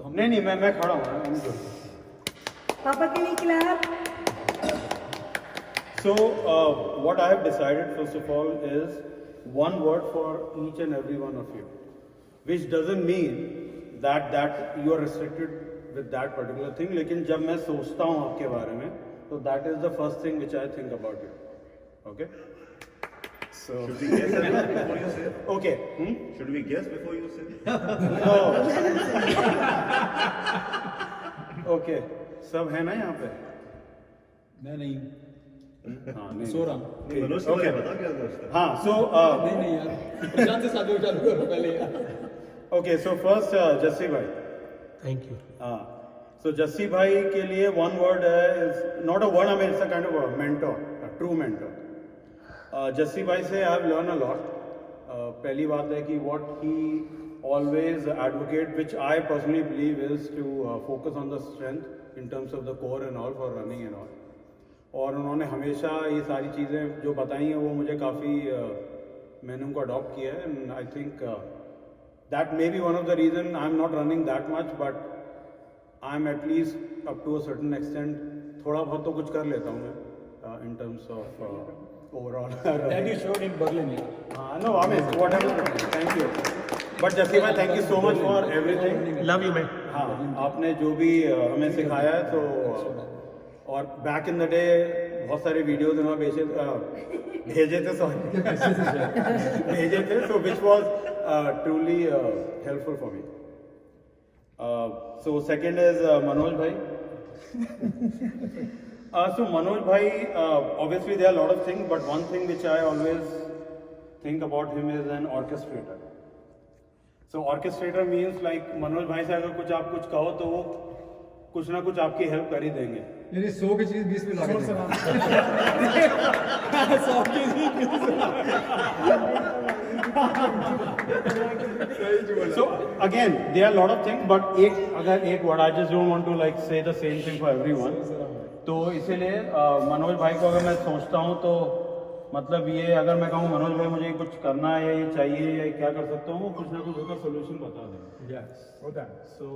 तो हम नहीं मैं खड़ा हूँ पापा के लिए clap. So what I have decided first of all is one word for each and every one of you, which doesn't mean that you are restricted with that particular thing. लेकिन जब मैं सोचता हूँ आपके बारे में तो that is the first thing which I think about you. Okay? So Should we guess before you say? Okay. Should we guess before you say? No. Okay. सब है ना यहाँ पे? मैं नहीं हाँ नहीं. सो रहा हूँ. मनोज को Okay. बता क्या दोस्त है? हाँ. So नहीं यार प्रशांत से शादी चालू करो पहले यार. okay. So first जस्सी भाई. Thank you. हाँ. So जस्सी भाई के लिए one word is not a word. I mean it's a kind of a mentor, a true mentor. Jassi भाई से I have learned a lot. पहली बात है कि what he always advocate, which I personally believe is to focus on the strength in terms of the core and all for running and all. और उन्होंने हमेशा ये सारी चीज़ें जो बताई हैं वो मुझे काफ़ी मैंने उनको अडॉप्ट किया है and I think that may be one of the reason I am not running that much but I am at least up to a certain extent थोड़ा बहुत तो कुछ कर लेता हूँ मैं in terms of overall. That you showed in Berlin. हाँ no I mean whatever. Thank you but Jassi भाई thank you so much for everything. Love you, man. हाँ आपने जो भी हमें सिखाया है तो और बैक इन द डे बहुत सारे वीडियोज उन्होंने भेजे थे भेजे थे so which was truly helpful for me. So second is Manoj भाई. So Manoj bhai, obviously there are a lot of things, but one thing which I always think about him is an orchestrator. So orchestrator means like Manoj bhai से अगर कुछ आप कुछ कहो तो वो कुछ ना कुछ आपकी हेल्प कर ही देंगे. यानी 100 की चीज 20 में ला के देंगे. 100 की चीज So again, there are a lot of things, but एक word I just don't want to like say the same thing for everyone. तो इसीलिए मनोज भाई को अगर मैं सोचता हूँ तो मतलब ये अगर मैं कहूँ मनोज भाई मुझे कुछ करना है या ये चाहिए या क्या कर सकता हूँ वो कुछ ना कुछ उसका सोल्यूशन बता देंगे. Yes, होता है. So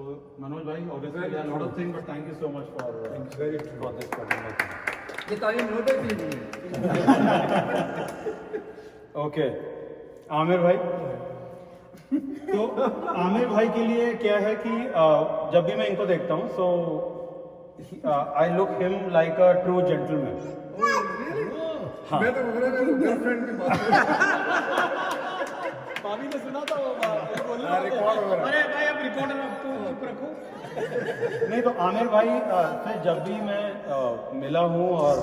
मनोज भाई obviously there are a lot of things, but thank you so much for this particular thing. ये तारीफ नोट है कि नहीं? Okay, आमिर भाई. तो आमिर भाई के लिए क्या है कि जब भी मैं इनको देखता हूँ so I look him like a true gentleman. हाँ. मैं तो बोल रहा था गर्लफ्रेंड की बात. भाभी ने सुना था वो बात. रिकॉर्ड हो रहा है. अरे भाई अब रिकॉर्डर आप तो चुप रखो. नहीं तो आमिर भाई से जब भी मैं मिला हूँ और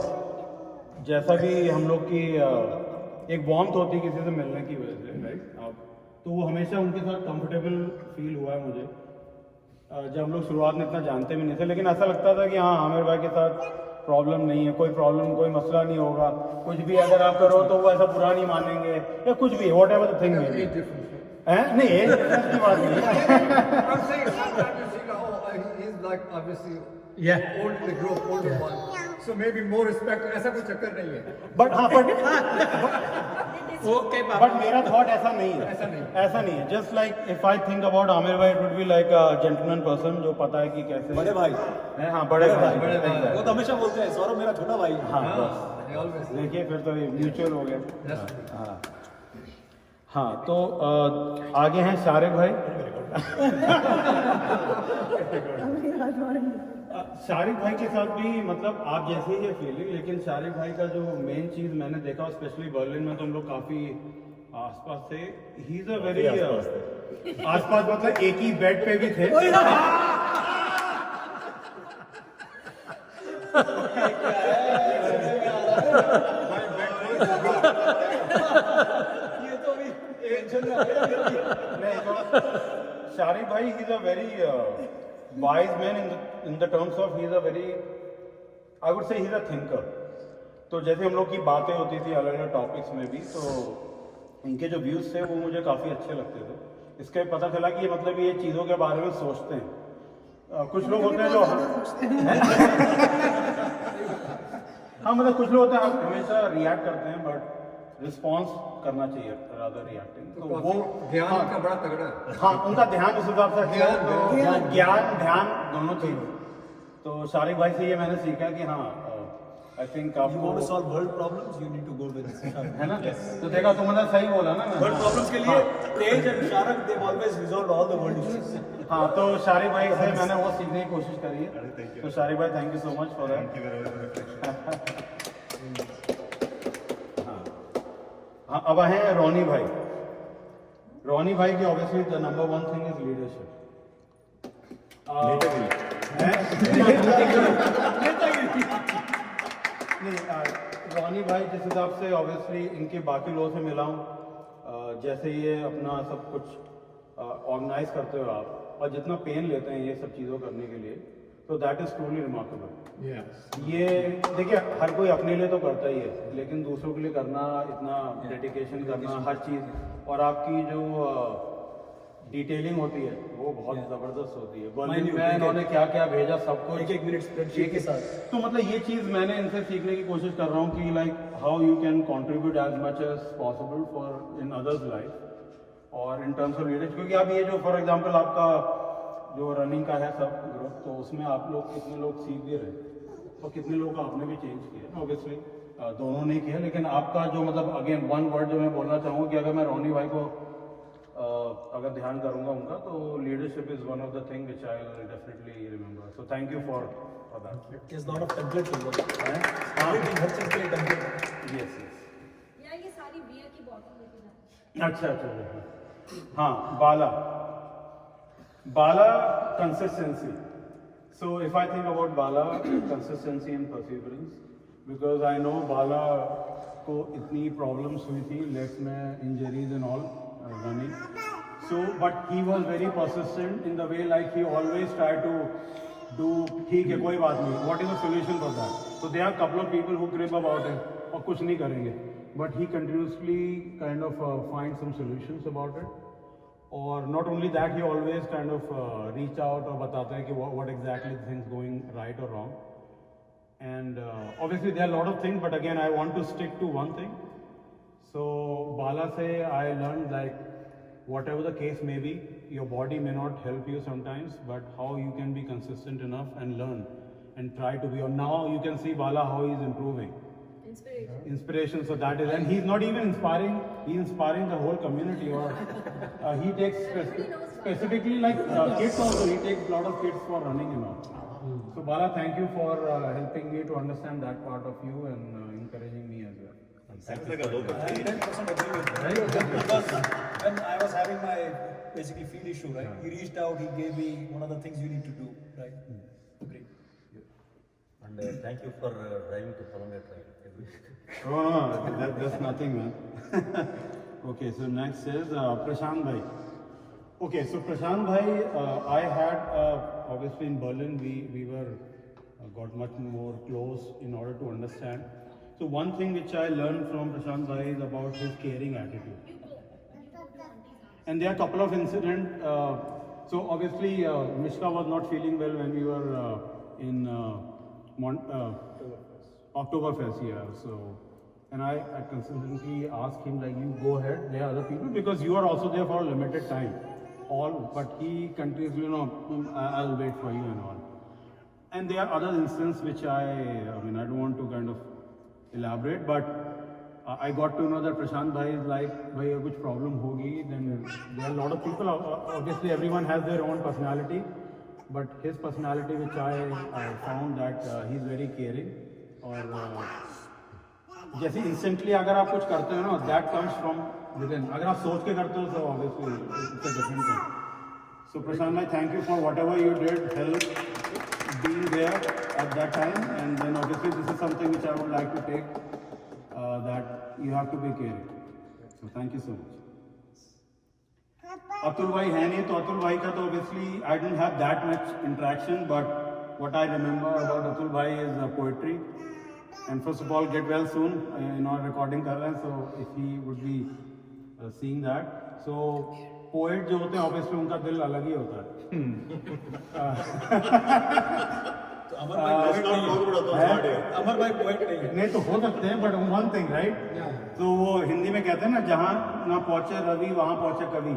जैसा भी हम लोग की एक वार्मथ होती है किसी से मिलने की वजह से राइट तो वो हमेशा उनके साथ कंफर्टेबल फील हुआ है मुझे. जब हम लोग शुरुआत में इतना जानते भी नहीं थे लेकिन ऐसा लगता था कि हाँ आमिर भाई के साथ प्रॉब्लम नहीं है, कोई प्रॉब्लम कोई मसला नहीं होगा, कुछ भी अगर आप करो तो वो ऐसा बुरा नहीं मानेंगे या कुछ भी वॉट एवर द थिंग में भी है. नहीं एज डिफरेंस की बात नहीं. I'm saying sometimes you see oh he's like obviously Yeah. old the group older one. So maybe more respect. ऐसा कोई चक्कर नहीं है. बट हाँ Okay, Papa. बट मेरा थॉट ऐसा नहीं है. ऐसा नहीं है. Just like if I think about Aamir भाई it would be like a gentleman person जो पता है कि कैसे बड़े भाई. है. हाँ बड़े भाई. वो तो हमेशा बोलते हैं सौरभ मेरा छोटा भाई. हाँ बस They always. देखिए फिर तो ये म्यूचुअल हो गया. हाँ हाँ तो आगे हैं शारिक भाई. शारिक भाई के साथ भी मतलब आप जैसे ही है फीलिंग लेकिन शारिक भाई का जो मेन चीज मैंने देखा स्पेशली बर्लिन में तो हम लोग काफी आसपास थे. ही इज अ वेरी आसपास मतलब एक ही बेड पे भी थे. ये तो भी शारिक भाई he is a very wise man in the terms of he is a very I would say he is a thinker. तो जैसे हम लोग की बातें होती थी अलग अलग टॉपिक्स में भी तो इनके जो व्यूज थे वो मुझे काफ़ी अच्छे लगते थे. इसके पता चला कि ये मतलब ये चीज़ों के बारे में सोचते हैं. कुछ लोग होते हैं जो हाँ मतलब कुछ लोग होते हैं हमेशा रिएक्ट करते हैं बट रिस्पॉन्स करना चाहिए रादर रिएक्टिंग, तो वो ध्यान का बड़ा तगड़ा है। हाँ उनका ध्यान उस हिसाब से अच्छा है, तो ज्ञान ध्यान दोनों चाहिए। तो शारिक भाई से ये मैंने सीखा कि हाँ आई थिंक You आपको want to solve world problems, you need to go with है ना, तो देखा तुमने सही बोला ना world problems के लिए Tej and Sharak, they've always resolved all the world issues. हाँ तो शारिक भाई से मैंने वो सीखने की कोशिश करी अरे, है, thank you. तो शारिक भाई thank you so much for that. Thank you very much for reflection. हाँ अब है रोनी भाई। रोनी भाई की obviously the number one thing is leadership. Ronnie भाई जिस हिसाब से ऑब्वियसली इनके बाकी लोगों से मिला हूँ, जैसे ये अपना सब कुछ ऑर्गेनाइज करते हो आप, और जितना पेन लेते हैं ये सब चीज़ों करने के लिए, तो दैट इज़ ट्रूली रिमार्केबल। ये देखिए हर कोई अपने लिए तो करता ही है, लेकिन दूसरों के लिए करना, इतना डेडिकेशन करना हर चीज़, और आपकी जो डिटेलिंग होती है वो बहुत ज़बरदस्त होती है। बर्लिन में इन्होंने क्या क्या भेजा सब कुछ एक मिनट स्प्रेडशीट के साथ। तो मतलब ये चीज़ मैंने इनसे सीखने की कोशिश कर रहा हूँ कि like how you can contribute as much as possible for in others life, और इन टर्म्स ऑफ लीडरशिप, क्योंकि अब ये जो फॉर एग्जांपल आपका जो रनिंग का है सब ग्रुप, तो उसमें आप लोग कितने लोग सीख भी रहे और कितने लोग आपने भी चेंज किया, ऑब्वियसली दोनों ने किया, लेकिन आपका जो मतलब अगेन वन वर्ड जो मैं बोलना चाहूँगा कि अगर मैं रोनी भाई को अगर ध्यान करूंगा उनका, तो leadership is one of the thing which I will definitely remember. So thank you for that. There's lot of template to work. हाँ Everything, हर चीज के लिए template. यस यस, या ये सारी बियर की बॉटल लेके जाना। अच्छा अच्छा। हाँ Bala consistency. So if I think about Bala consistency and perseverance, because I know Bala को इतनी प्रॉब्लम्स हुई थी लेग्स में, injuries and all running, so but he was very persistent in the way, like he always tried to do ठीक है कोई बात नहीं, what is the solution for that, so there are couple of people who crib about it और कुछ नहीं करेंगे, but he continuously kind of find some solutions about it, और not only that he always kind of reach out और बताता है कि what exactly the things going right or wrong, and obviously there are a lot of things, but again I want to stick to one thing. So Bala say I learned like whatever the case may be, your body may not help you sometimes, but how you can be consistent enough and learn and try to be. Or now you can see Bala how he is improving. Inspiration. So that is, and he's not even inspiring. He's inspiring the whole community. Or he takes specifically like kids also. He takes a lot of kids for running and all. So Bala, thank you for helping me to understand that part of you and encouraging me as well. Sounds like a local I thing. 100% agree with you. Because when I was having my basically field issue, right? He reached out, he gave me one of the things you need to do, right? Agree. And thank you for driving to Columbia Trail every day. Oh no, that's nothing, man. Okay, so next is Prashant Bhai. Okay, so Prashant Bhai, I had obviously in Berlin we were got much more close in order to understand. So one thing which I learned from Prashant Bhai is about his caring attitude. And there are a couple of incidents. So obviously Mishka was not feeling well when we were in Oktoberfest, yeah. So, and I consistently asked him like, you go ahead, there are other people, because you are also there for a limited time. But he continues, you know, I'll wait for you and all. And there are other instances which I mean, I don't want to kind of elaborate, but I got to know that Prashant Bhai is like, bhai agar kuch problem hogi, then there are a lot of people, obviously everyone has their own personality, but his personality which I found that he's very caring, और जैसे instantly अगर आप कुछ करते हो ना, that comes from within, अगर आप सोच के करते हो तो obviously it's a different thing. So Prashant Bhai, thank you for whatever you did, help being there at that time, and then obviously this is something which I would like to take, that you have to be caring. So thank you so much. Atul Bhai है नहीं, तो Atul Bhai का तो obviously I didn't have that much interaction, but what I remember about Atul Bhai is poetry. And first of all, get well soon. You know, recording कर रहे हैं, so if he would be seeing that, so poet जो होते हैं obviously उनका दिल अलग ही होता है. तो अमर भाई poet Let's not नहीं talk है। about those hard here. अमर भाई poet नहीं है। नहीं तो हो सकते हैं बट वन थिंग राइट तो वो हिंदी में कहते हैं ना जहाँ ना पहुँचे रवि वहाँ पहुँचे कवि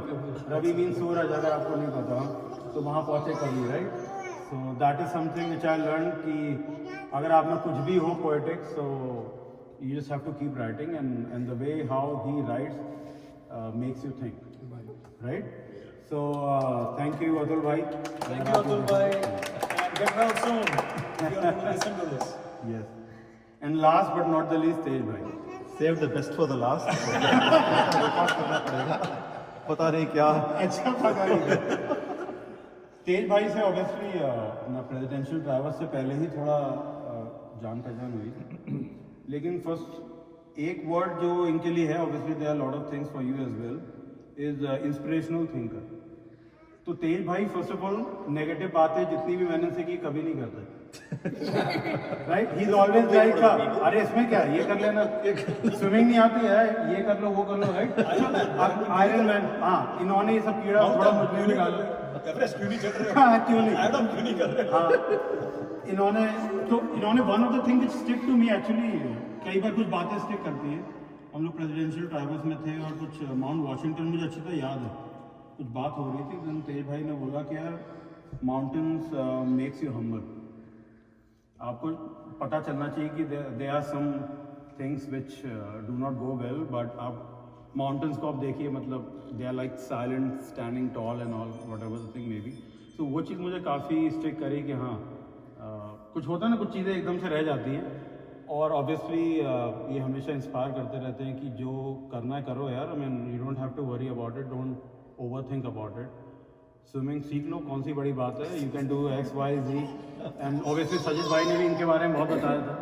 रवि मीन सूरज अगर आपको नहीं पता तो वहाँ पहुँचे कवि right so that is something which I learn कि अगर आप में कुछ भी हो poetic so you just have to keep writing and the way how he writes makes you think right so thank you Atul भाई Thank you Atul bhai and get well soon. You are going to listen to this. Yes and last but not the least Tej भाई Save the best for the last. पता नहीं क्या. अच्छा पता नहीं तेज भाई से ऑब्वियसली अपना प्रेसिडेंशियल ड्राइवर से पहले ही थोड़ा जान पहचान हुई लेकिन फर्स्ट एक वर्ड जो इनके लिए है obviously there are lot of things for you as well is inspirational thinker तो तेज भाई फर्स्ट ऑफ ऑल नेगेटिव बातें जितनी भी मैंने से की कभी नहीं करते right he is always like अरे इसमें क्या है ये कर लेना स्विमिंग नहीं आती है ये कर लो वो कर लो राइट आयरन मैन हाँ इन्होंने ये सब कीड़ा थोड़ा मुझ में भी डाल एवरेस्ट क्यों नहीं चल रहे हो? हाँ क्यों नहीं एडम क्यों नहीं कर रहे हो? हाँ इन्होंने one of the thing which stick to me actually कई बार कुछ बातें स्टिक करती हैं हम लोग प्रेसिडेंशियल ट्राइबल्स में थे और कुछ माउंट वॉशिंगटन मुझे अच्छी तरह याद है कुछ बात हो रही थी then तेज भाई ने बोला कि यार माउंटेन्स मेक्स यू हम्बल आपको पता चलना चाहिए कि they are some things which do not go well but आप माउंटेन्स को आप देखिए मतलब they are like silent standing tall and all whatever the thing may be so वो चीज़ मुझे काफ़ी स्टिक करी कि हाँ कुछ होता है ना कुछ चीज़ें एकदम से रह जाती हैं और ऑब्वियसली ये हमेशा इंस्पायर करते रहते हैं कि जो करना है करो यार I mean you don't have to worry about it don't over think about it swimming सीख लो कौन सी बड़ी बात है you can do X Y Z and obviously Sajid भाई ने भी इनके बारे में बहुत बताया था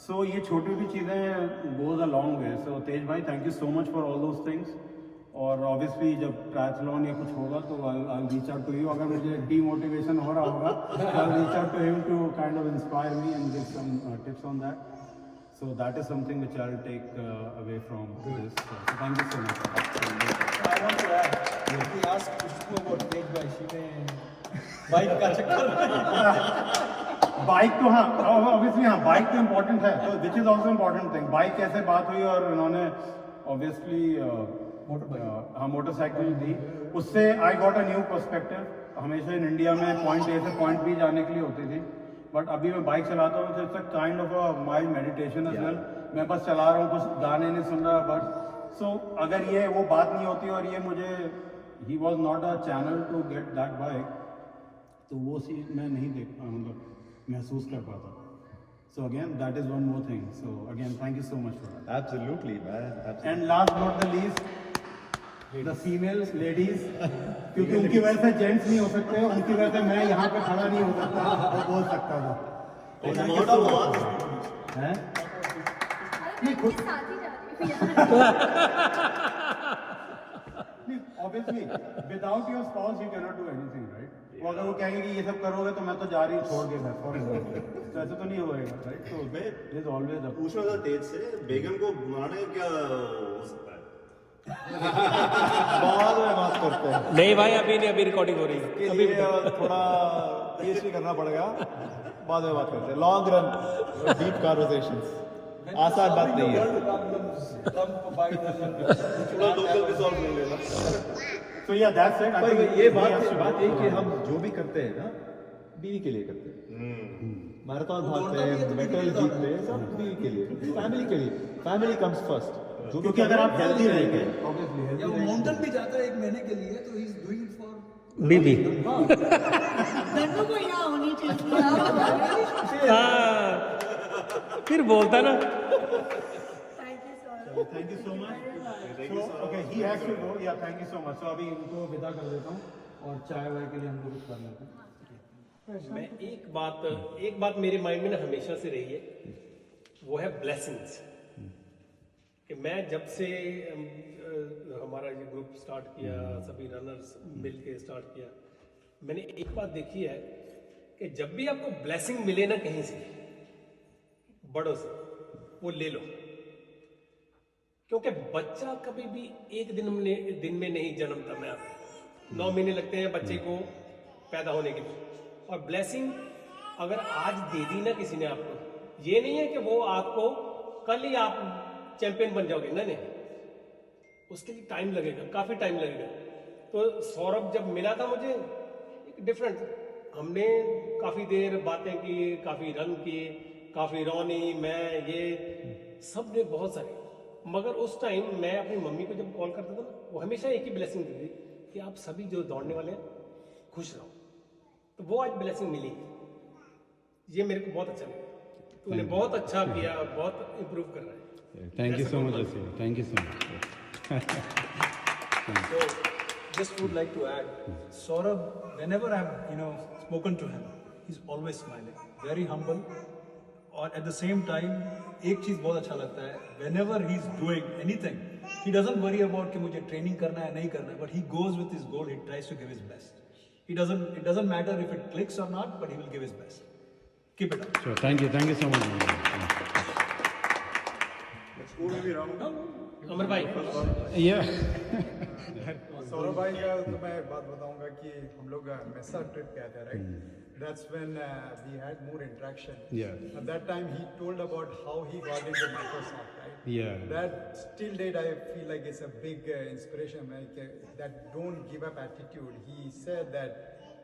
सो ये छोटी छोटी चीज़ें goes a long way so Tej भाई thank you so much for all those things और ऑब्वियसली जब ट्रायथलॉन या कुछ होगा तो I reach out to you अगर मुझे डीमोटिवेशन हो रहा होगा I reach out to him to kind of inspire me and give some tips on that so that is something which I will take away from this thank you so much I want to add, he asked Kushbu about Tej bhai, she ने bike का चक्कर bike तो हाँ obviously हाँ bike तो important है तो which is also important thing bike कैसे बात हुई और उन्होंने ऑब्वियसली हाँ मोटरसाइकिल दी उससे I got a new perspective हमेशा इन इंडिया में पॉइंट ए से पॉइंट बी जाने के लिए होती थी बट अभी मैं बाइक चलाता हूँ तो it's a kind of a mild meditation as well मैं बस चला रहा हूँ कुछ गाने नहीं सुन रहा बट सो अगर ये वो बात नहीं होती और ये मुझे he was not a channel to get that bike तो वो चीज़ मैं नहीं देख मतलब महसूस कर पाता so again that is one more thing so again thank you so much for that Absolutely, man. Absolutely. And last not the least the females ladies क्योंकि उनकी वजह से जेंट्स नहीं हो सकते उनकी वजह से मैं यहाँ पे खड़ा नहीं हो सकता और बोल सकता था It's not a lot. हैं अरे मैं उनके साथ ही जा रही हूँ obviously without your spouse you cannot do anything right वो अगर वो कहेंगे कि ये सब करोगे तो मैं तो जा रही हूँ छोड़ के घर फॉर एग्जाम्पल तो ऐसे तो नहीं होएगा राइट तो मैं इज ऑलवेज अ पूछना था तेज से बेगम को बुलाने क्या हो सकता है? बाद में बात करते हैं नहीं भाई अभी नहीं अभी रिकॉर्डिंग हो रही है के लिए थोड़ा पीएचडी करना पड़ेगा बाद में बात करते हैं लॉन्ग रन डीप कन्वर्सेशंस आसान बात नहीं है थोड़ा लोकल भी सॉल्व नहीं लेना. So yeah, that's it. I पर think ये we बात have to- बात है कि हम जो भी करते हैं ना बीवी के लिए करते हैं मैराथन भागते हैं मेडल जीतते हैं सब बीवी के लिए फैमिली के लिए फैमिली कम्स फर्स्ट जो क्योंकि अगर आप हेल्दी रहेंगे ऑब्वियसली या वो माउंटेन भी जाता है एक महीने के लिए तो he is doing it for बीबी दोनों को यहाँ होनी चाहिए हाँ फिर बोलता ना thank you so much Thank you so much. So, okay, he has to go. Yeah, thank you so much. So अभी इनको विदा कर देता हूँ और चाय वाय के लिए हम लोग कुछ कर लेते हैं. मैं एक बात मेरे माइंड में ना हमेशा से रही है वो है ब्लेसिंग्स कि मैं जब से हमारा ये ग्रुप स्टार्ट किया सभी रनर्स मिल के स्टार्ट किया मैंने एक बात देखी है कि जब भी आपको ब्लेसिंग मिले ना कहीं से बड़ों से वो ले लो क्योंकि बच्चा कभी भी एक दिन में नहीं जन्मता मैं 9 महीने लगते हैं बच्चे को पैदा होने के लिए और ब्लेसिंग अगर आज दे दी ना किसी ने आपको, ये नहीं है कि वो आपको कल ही आप चैंपियन बन जाओगे, नहीं नहीं, उसके लिए टाइम लगेगा, काफी टाइम लगेगा। तो सौरभ जब मिला था मुझे, एक डिफरेंट, हमने काफी देर बातें की, काफी रन किए, काफी रोनी, मैं ये सब ने बहुत सारे, मगर उस टाइम मैं अपनी मम्मी को जब कॉल करता था ना, वो हमेशा एक ही ब्लेसिंग देती थी कि आप सभी जो दौड़ने वाले हैं खुश रहो। तो वो आज ब्लेसिंग मिली, ये मेरे को बहुत अच्छा लगा। तूने बहुत अच्छा किया, बहुत इम्प्रूव कर रहा है। Thank you so much, Jesse. Thank you so much. So, just would like to add, Saurabh, whenever I've spoken to him, he's always smiling, very humble. और at the same time, एक चीज बहुत अच्छा लगता है, whenever he's doing anything, he doesn't worry about कि मुझे training करना है नहीं करना है, but he goes with his goal, he tries to give his best. It doesn't matter if it clicks or not, but he will give his best. Keep it up. Sure. Thank you so much. अमर भाई, Yeah. Saurabh भाई का तो मैं एक बात बताऊंगा कि हम लोग मेसा ट्रिप गए थे, right? That's when we had more interaction. Yeah. At that time, he told about how he got into Microsoft, right? Yeah. That still date I feel like it's a big inspiration. Like that don't give up attitude. He said that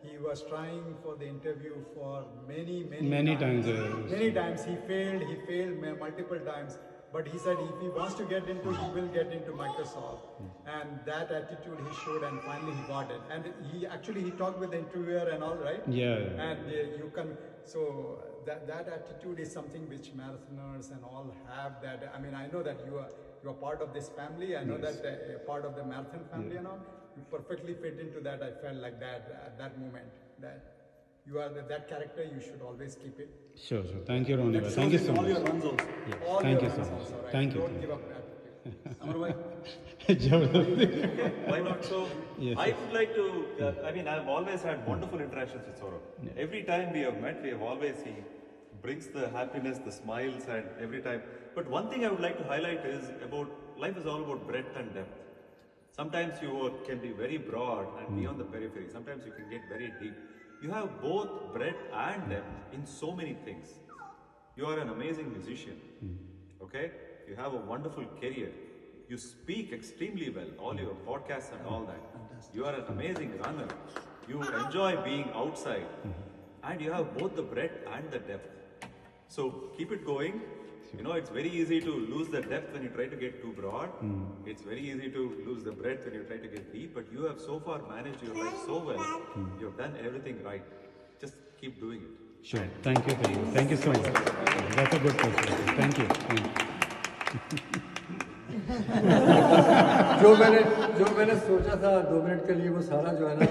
he was trying for the interview for many times. Many times he failed multiple times. But he said if he wants to get into, he will get into Microsoft. And that attitude he showed, and finally he got it. And he talked with the interviewer and all, right? Yeah. And you can, so that attitude is something which marathoners and all have. That I mean, I know that you are part of this family. I know that you're part of the marathon family and all. You perfectly fit into that. I felt like that at that moment, that you are that character. You should always keep it. Sure. Thank you, Ronnie. That Thank you shows so in all much. your runs also. Yeah. All Thank your you so runs much. also, right? Thank you. Don't give up attitude. Amar bhai. Jabardasti. Why not? So, Yes, I yes. would like to, I've always had wonderful interactions with Saurabh. Yeah. Every time we have met, he brings the happiness, the smiles, and every time. But one thing I would like to highlight is about, life is all about breadth and depth. Sometimes you can be very broad and beyond the periphery. Sometimes you can get very deep. You have both breadth and depth in so many things. You are an amazing musician, okay? You have a wonderful career. You speak extremely well, all your podcasts and all that. You are an amazing runner. You enjoy being outside. And you have both the breadth and the depth. So keep it going. You know, it's very easy to lose the depth when you try to get too broad. It's very easy to lose the breadth when you try to get deep. But you have so far managed your life so well. You have done everything right. Just keep doing it. Sure. Thank you. Thank you so much. That's a good question. Thank you. जो मैंने सोचा था 2 minute के लिए, वो सारा जो है ना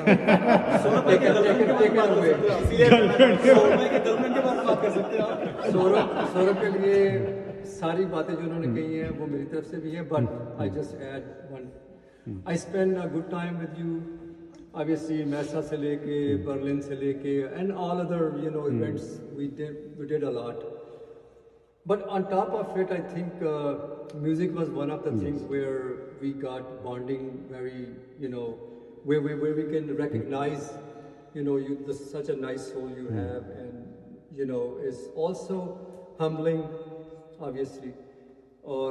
सौरभ के लिए सारी बातें जो उन्होंने कही हैं वो मेरी तरफ से भी हैं, but I just add one. I spend a good time with you, obviously मैसा से लेके बर्लिन से लेके and all other events we did a lot. But on top of it, I think music was one of the things where we got bonding very, where we can recognize, such a nice soul you have, and is also humbling, obviously. और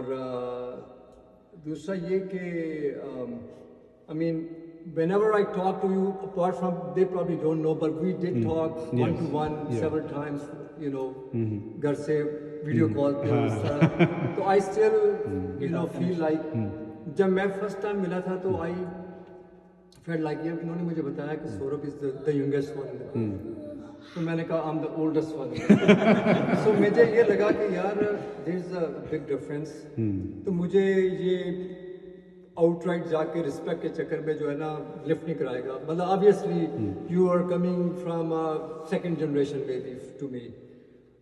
दूसरा ये कि I mean, whenever I talk to you, apart from they probably don't know, but we did talk one to one several times, घर से video call पे उस तरह. तो I still feel like जब मैं फर्स्ट टाइम मिला था तो I felt like इन्होंने मुझे बताया कि Saurabh is the youngest one. तो मैंने कहा I'm the oldest one. So मुझे ये लगा कि यार there is a big difference. तो मुझे ये आउटराइट जाके रिस्पेक्ट के चक्कर में जो है ना लिफ्ट नहीं कराएगा. मतलब obviously you are coming from second generation baby to me,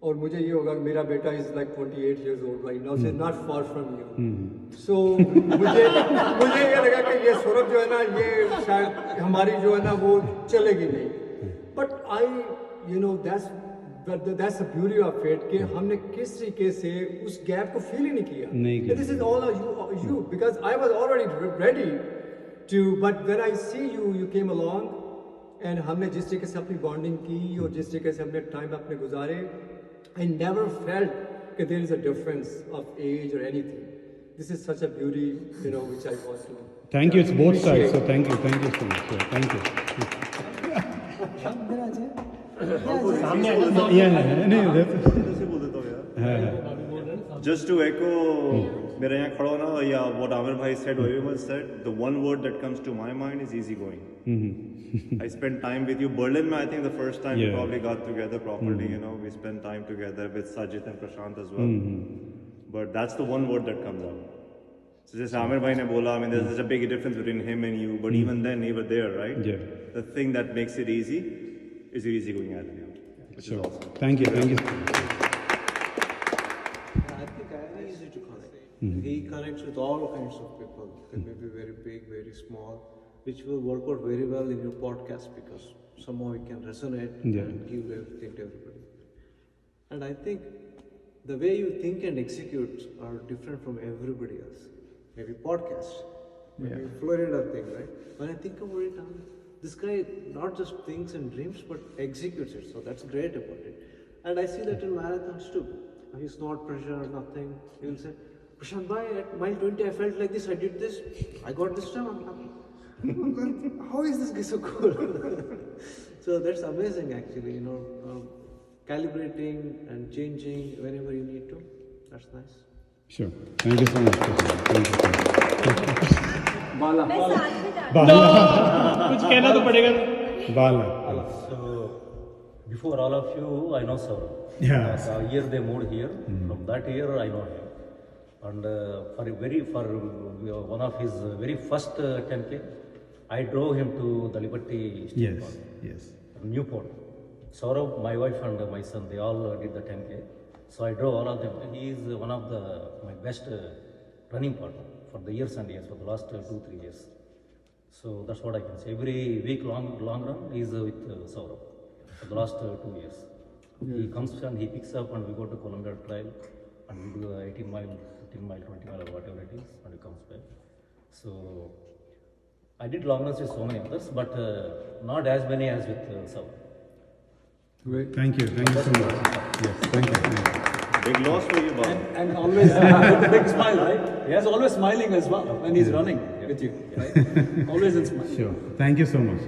और मुझे ये होगा कि मेरा बेटा is like 28 years old right now, so not far from you. So मुझे ये लगा कि ये सौरभ जो है ना ये शायद हमारी जो है ना वो चलेगी नहीं. But I that's the beauty of it कि हमने किस तरीके से उस गैप को फील ही नहीं किया. This is all you because I was already ready to, but when I see you came along and हमने जिस तरीके से अपनी बॉन्डिंग की और जिस तरीके से हमने टाइम अपने गुजारे, आई नेवर फेल्ट कि there is a difference of age और anything. This is such a beauty, you know, which I want to. Thank you. It's both sides. So thank you so much. Yeah, thank you. Just to echo मेरे यहाँ खड़ा होना या what Amir bhai said or everyone said, the one word that comes to my mind is easygoing. I spent time with you. Berlin, I think the first time we Yeah. probably got together properly, you know, we spent time together with Sajid and Prashant as well. But that's the one word that comes out. So just Amir bhai ne bola, I mean, there's such a big difference between him and you, but even then, you were there, right? Yeah. The thing that makes it easy is your easygoing attitude, which is awesome. Thank you. Thank you. I think I am easy to connect. He connects with all kinds of people. They may be very big, very small, which will work out very well in your podcast because somehow it can resonate and give everything to everybody. And I think the way you think and execute are different from everybody else. Maybe podcast, maybe Florida thing, right? When I think about it, this guy not just thinks and dreams, but executes it. So that's great about it. And I see that in marathons too. He's not pressure, nothing. He will say, Prashant bhai, at mile 20, I felt like this, I did this, I got this time, I'm happy. How is this guy so cool? So that's amazing actually, you know, calibrating and changing whenever you need to. That's nice. Sure. Thank you so much. Thank you. बाला मैं साथ में डाल कुछ कहना तो पड़ेगा ना. Bala. So, before all of you, I know Saurabh. Yeah. The year they moved here, from that year I know him. And for one of his very first 10K, I drove him to the Liberty State Park, Yes. Newport. Saurabh, my wife and my son, they all did the 10K. So I drove all of them. He is one of my best running partner for the years and years, for the last 2-3 years. So that's what I can say. Every week long run is with Saurabh for the last 2 years. He comes and he picks up and we go to Columbia Trail and we do 18 mile, 15 mile, 20 mile or whatever it is and he comes back. So I did long runs with so many others, but not as many as with Saurabh. Thank you. Thank you so much. Yes. Thank you. Big loss for you, Bob. and always with a big smile, right? He is always smiling as well when he's running with you, right? Always in smile. Sure. Thank you so much.